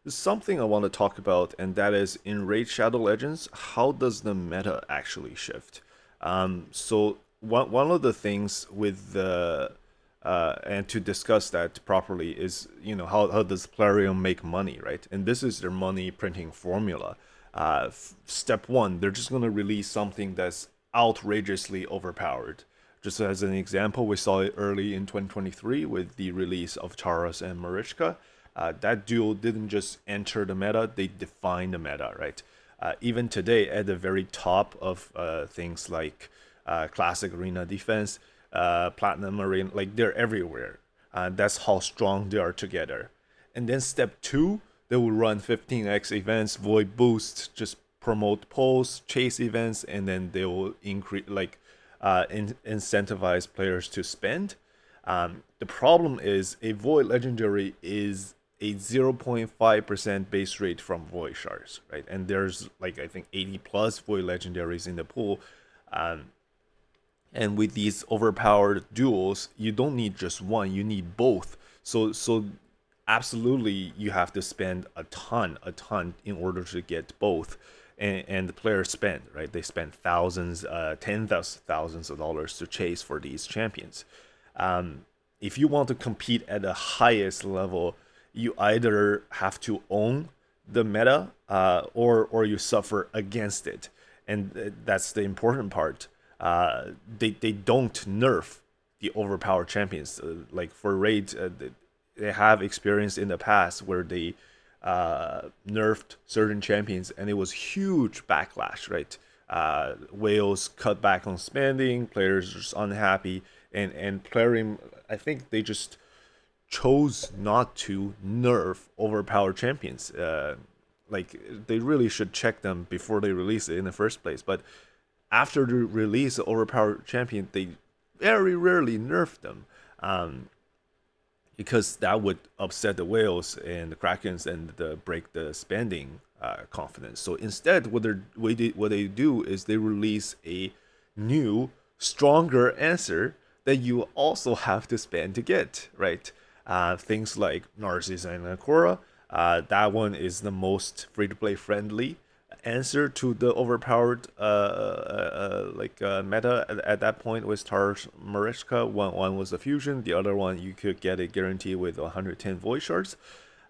something I want to talk about, and that is in Raid Shadow Legends, how does the meta actually shift? So one of the things with the and to discuss that properly is how does Plarium make money, right? And this is their money printing formula. Step one, they're just gonna release something that's outrageously overpowered. Just as an example, we saw it early in 2023 with the release of Charas and Marichka. That duo didn't just enter the meta, they defined the meta, right? Even today, at the very top of things like classic arena defense, platinum arena, like they're everywhere. That's how strong they are together. And then step two, they will run 15x events, void boost, just promote polls, chase events, and then they will increase incentivize players to spend. The problem is a void legendary is a 0.5% base rate from void shards, right? And there's like I think 80 plus void legendaries in the pool. Um, and with these overpowered duels, you don't need just one, you need both. So absolutely you have to spend a ton in order to get both. And the players spend, right? They spend thousands, tens of thousands of dollars to chase for these champions. If you want to compete at the highest level, you either have to own the meta, or you suffer against it, and that's the important part. They don't nerf the overpowered champions. Like for raids, they have experience in the past where they nerfed certain champions, and it was huge backlash, right? Whales cut back on spending, players are just unhappy, and Plarium, I think they just chose not to nerf overpowered champions. Like they really should check them before they release it in the first place. But after the release of overpowered champion, they very rarely nerf them. Because that would upset the whales and the krakens and break the spending confidence. So instead, what they do is they release a new, stronger answer that you also have to spend to get, right? Things like Narcissus and Akora. That one is the most free to play friendly answer to the overpowered meta at that point was Tar's Marichka. One was a fusion, the other one you could get a guarantee with 110 voice shards.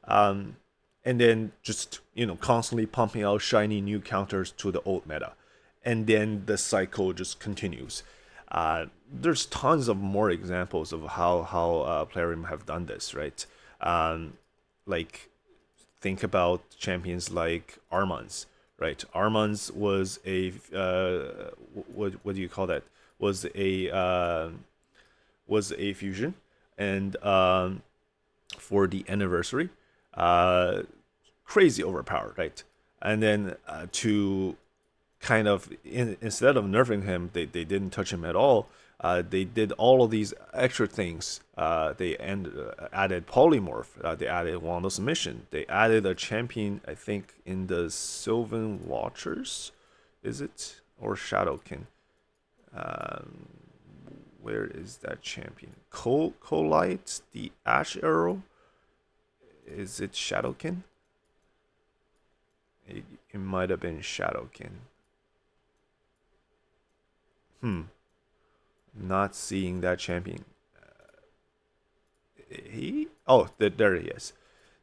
And then just constantly pumping out shiny new counters to the old meta, and then the cycle just continues. There's tons of more examples of how Plarium have done this, right? Like think about champions like Armanz, right? Armanz was a what do you call that? Was a fusion, and for the anniversary, uh, crazy overpowered, right? And then to kind of instead of nerfing him, they didn't touch him at all. They did all of these extra things. Added polymorph. They added Wanda submission. They added a champion, I think, in the Sylvan Watchers, is it, or Shadowkin? Um, where is that champion? Colite, the Ash Arrow. Is it Shadowkin? It might have been Shadowkin. Hmm. Not seeing that champion. There he is.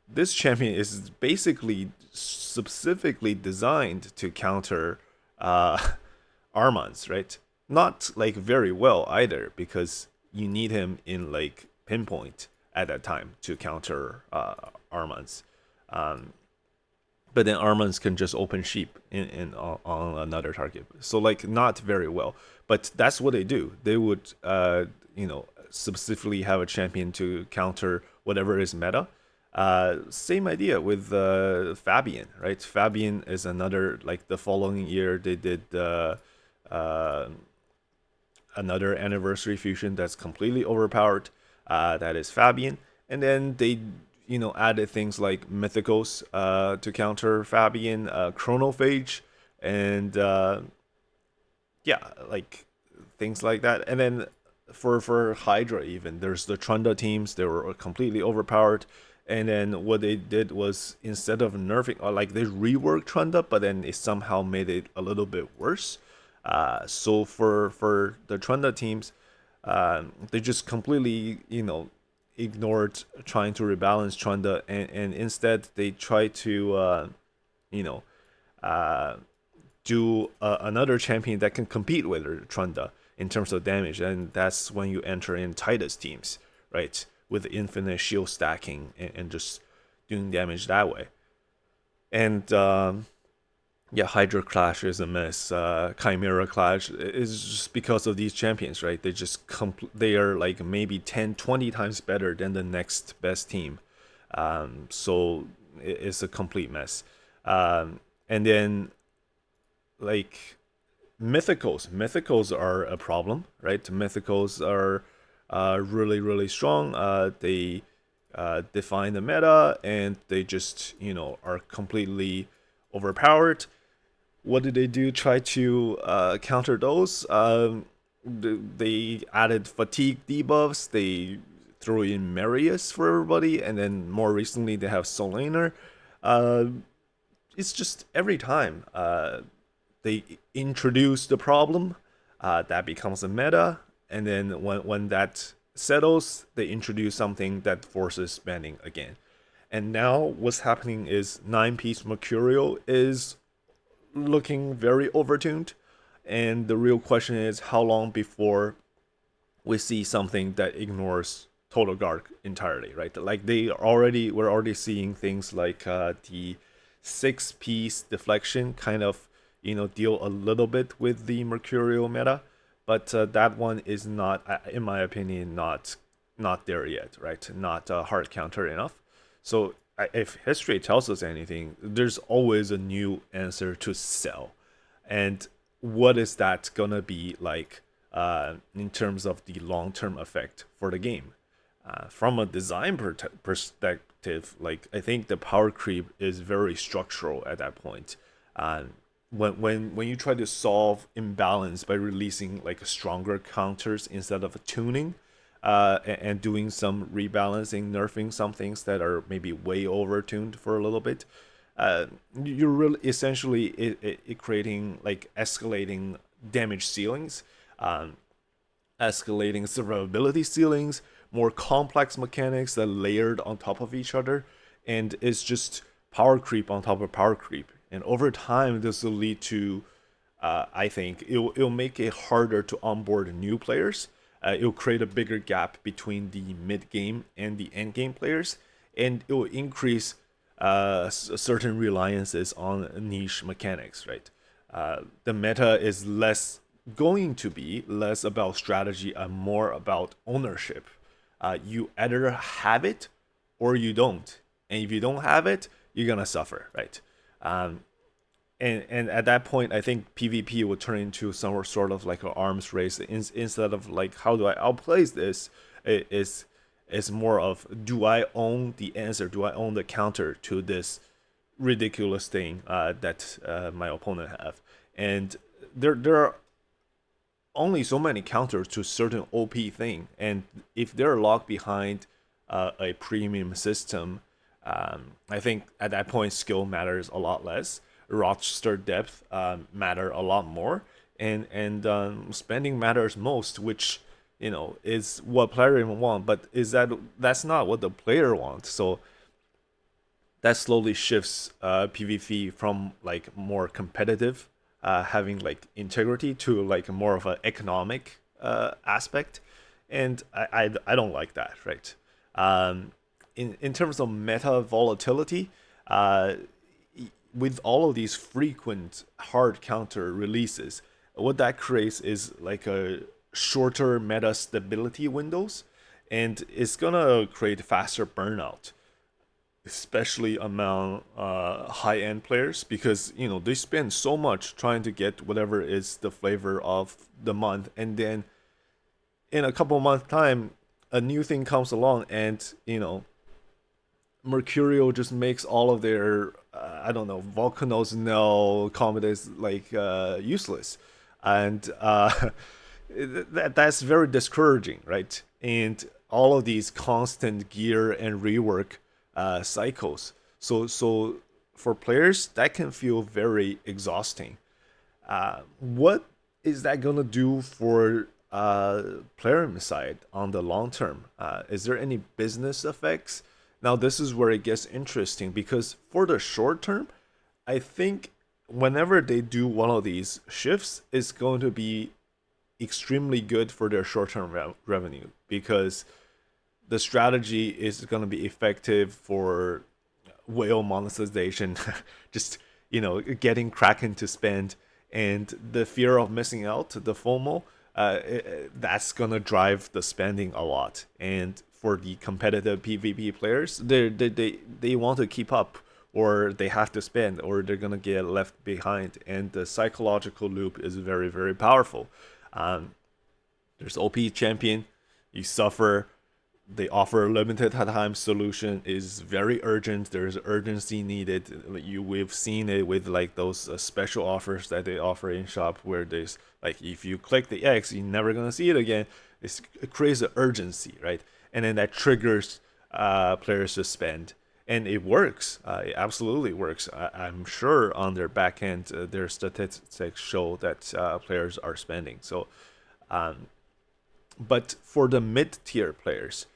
This champion is basically specifically designed to counter Armanz, right? Not like very well either, because you need him in like pinpoint at that time to counter Armanz. Um, but then Armanz can just open sheep in on another target. So like not very well, but that's what they do. They would specifically have a champion to counter whatever is meta. Same idea with Fabian, right? Fabian is another, like the following year they did uh, another anniversary fusion that's completely overpowered. That is Fabian, and then they added things like Mythicals to counter Fabian, Chronophage, and yeah, like things like that. And then for Hydra, even there's the Trunda teams. They were completely overpowered, And then what they did was, instead of nerfing, or like they reworked Trunda, but then it somehow made it a little bit worse. So for the Trunda teams, they just completely, ignored trying to rebalance Trunda, and instead they try to, you know, uh, do another champion that can compete with Trunda in terms of damage, and that's when you enter in Titus teams, right? With infinite shield stacking and just doing damage that way. And yeah, Hydra Clash is a mess. Chimera Clash is just because of these champions, right? They are like maybe 10, 20 times better than the next best team. So it's a complete mess. And then like mythicals are a problem, right? Mythicals are really really strong. They define the meta, and they just are completely overpowered. What did they do? Try to counter those. They added fatigue debuffs. They threw in Marius for everybody, and then more recently they have Solaner. Uh, it's just every time they introduce the problem, that becomes a meta, and then when that settles, they introduce something that forces banning again. And now what's happening is 9-piece Mercurial is looking very overtuned, and the real question is how long before we see something that ignores Total Guard entirely, right? Like we're already seeing things like the 6-piece deflection kind of deal a little bit with the Mercurial meta, but that one is not, in my opinion, not there yet, right? Not hard counter enough. So if history tells us anything, there's always a new answer to sell, and what is that gonna be like in terms of the long-term effect for the game? From a design perspective, like I think the power creep is very structural at that point. When you try to solve imbalance by releasing like stronger counters instead of tuning, and doing some rebalancing, nerfing some things that are maybe way overtuned for a little bit, you're really essentially creating like escalating damage ceilings, um, escalating survivability ceilings, more complex mechanics that layered on top of each other, and it's just power creep on top of power creep. And over time, this will lead to, I think, it'll make it harder to onboard new players. It'll create a bigger gap between the mid game and the end game players, and it will increase certain reliances on niche mechanics, right? The meta is going to be less about strategy and more about ownership. You either have it or you don't, and if you don't have it, you're gonna suffer, right? Um, and at that point, I think PvP would turn into some sort of like an arms race, instead of like how do I outplace this. It's more of, do I own the answer? Do I own the counter to this ridiculous thing that my opponent have? And there are only so many counters to a certain OP thing, and if they're locked behind a premium system, I think at that point skill matters a lot less. Roster depth matter a lot more, and spending matters most, which is what Plarium want. But that's not what the player wants. So that slowly shifts PvP from like more competitive, having like integrity, to like more of an economic aspect, and I don't like that, right? In terms of meta volatility, with all of these frequent hard counter releases, what that creates is like a shorter meta stability windows, and it's gonna create faster burnout, especially among high end players, because they spend so much trying to get whatever is the flavor of the month, and then in a couple months time a new thing comes along, and Mercurial just makes all of their I don't know, volcanoes no comet is like useless, and that's very discouraging, right? And all of these constant gear and rework cycles. So for players, that can feel very exhausting. What is that gonna do for Plarium side on the long term? Is there any business effects? Now this is where it gets interesting because for the short term, I think whenever they do one of these shifts, it's going to be extremely good for their short term revenue because the strategy is going to be effective for whale monetization, just getting Kraken to spend, and the fear of missing out, the FOMO, that's gonna drive the spending a lot. And for the competitive PvP players, they want to keep up, or they have to spend, or they're gonna get left behind. And the psychological loop is very very powerful. Um, there's OP champion, you suffer, they offer a limited time solution is very urgent. There's urgency needed. We've seen it with like those special offers that they offer in shop where there's like if you click the X you're never gonna see it again. It creates an urgency, right? And then that triggers players to spend, and it works. It absolutely works. I'm sure on their back end their statistics show that players are spending. So um, but for the mid tier players,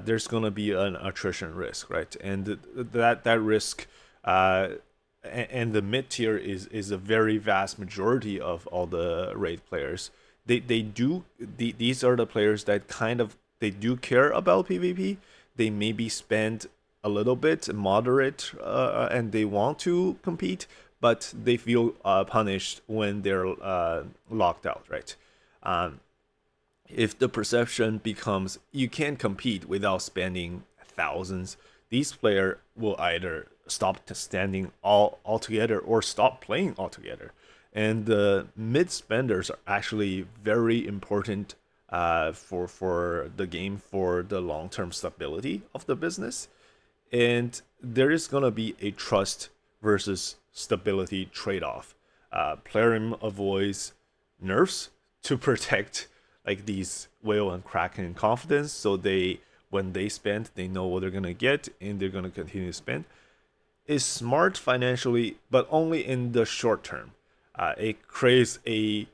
there's gonna be an attrition risk, right? And that risk, and the mid tier is a very vast majority of all the raid players. These are the players that kind of they do care about PvP. They maybe spend a little bit moderate, and they want to compete, but they feel punished when they're locked out, right? Um, if the perception becomes you can't compete without spending thousands, these players will either stop standing altogether or stop playing altogether. And the mid spenders are actually very important for the game, for the long term stability of the business. And there is gonna be a trust versus stability trade off. Plarium avoids nerfs to protect like these whale and kraken confidence, so they when they spend they know what they're gonna get and they're gonna continue to spend. Is smart financially but only in the short term. It creates a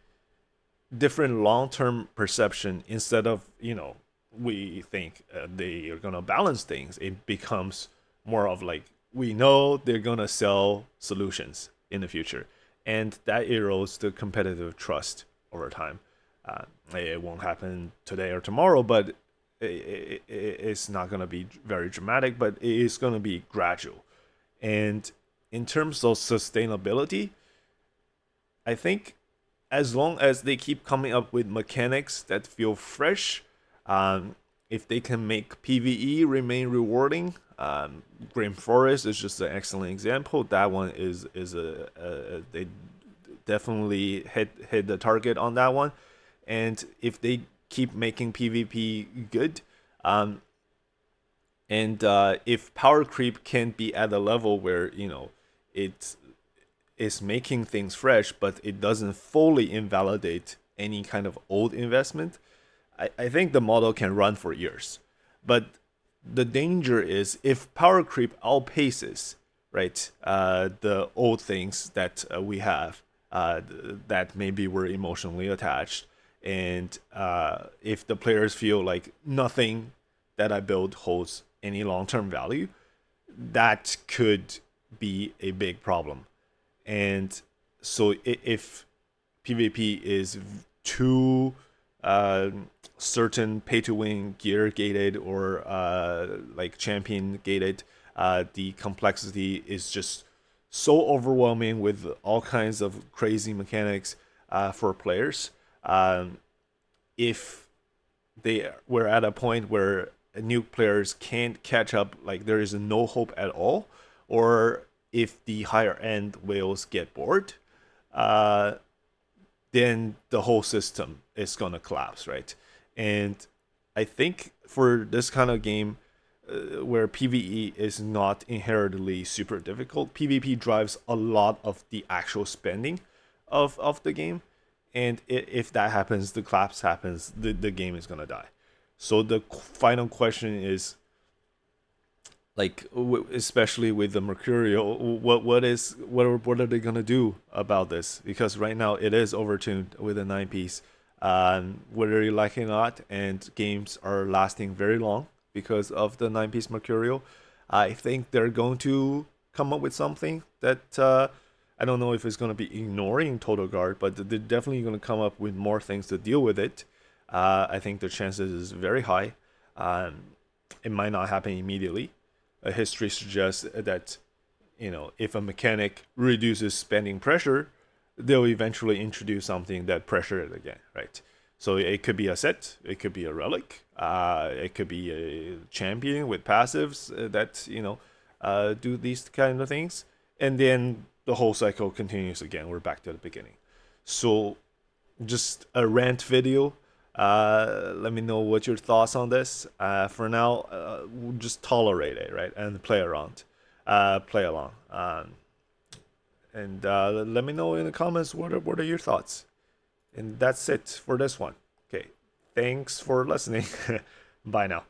different long-term perception. Instead of we think they are gonna balance things, it becomes more of like we know they're gonna sell solutions in the future, and that erodes the competitive trust over time. It won't happen today or tomorrow, but it's not going to be very dramatic, but it is going to be gradual. And in terms of sustainability, I think as long as they keep coming up with mechanics that feel fresh, if they can make PvE remain rewarding, Grim Forest is just an excellent example. That one is they definitely hit the target on that one. And if they keep making PvP good, and if power creep can be at a level where it is making things fresh, but it doesn't fully invalidate any kind of old investment, I think the model can run for years. But the danger is if power creep outpaces, right, the old things that we have, that maybe we're emotionally attached, and if the players feel like nothing that I build holds any long-term value, that could be a big problem. And so if PvP is too certain pay-to-win gear gated or like champion gated, the complexity is just so overwhelming with all kinds of crazy mechanics for players. If they were at a point where new players can't catch up, like there is no hope at all, or if the higher end whales get bored, then the whole system is gonna collapse, right? And I think for this kind of game, where PvE is not inherently super difficult, PvP drives a lot of the actual spending of the game. And if that happens, the collapse happens, the game is gonna die. So the final question is, like especially with the Mercurial, what are they gonna do about this? Because right now it is overtuned with a 9 piece, whether you like it or not, and games are lasting very long because of the 9 piece Mercurial. I think they're going to come up with something that I don't know if it's going to be ignoring Total Guard, but they're definitely going to come up with more things to deal with it. I think the chances is very high. Um, it might not happen immediately. History suggests that if a mechanic reduces spending pressure, they'll eventually introduce something that pressure it again, right? So it could be a set, it could be a relic, it could be a champion with passives that do these kind of things, and then the whole cycle continues again. We're back to the beginning. So just a rant video. Let me know what your thoughts on this. For now, just tolerate it, right, and play around, play along, and let me know in the comments what are your thoughts. And that's it for this one. Okay, thanks for listening. Bye now.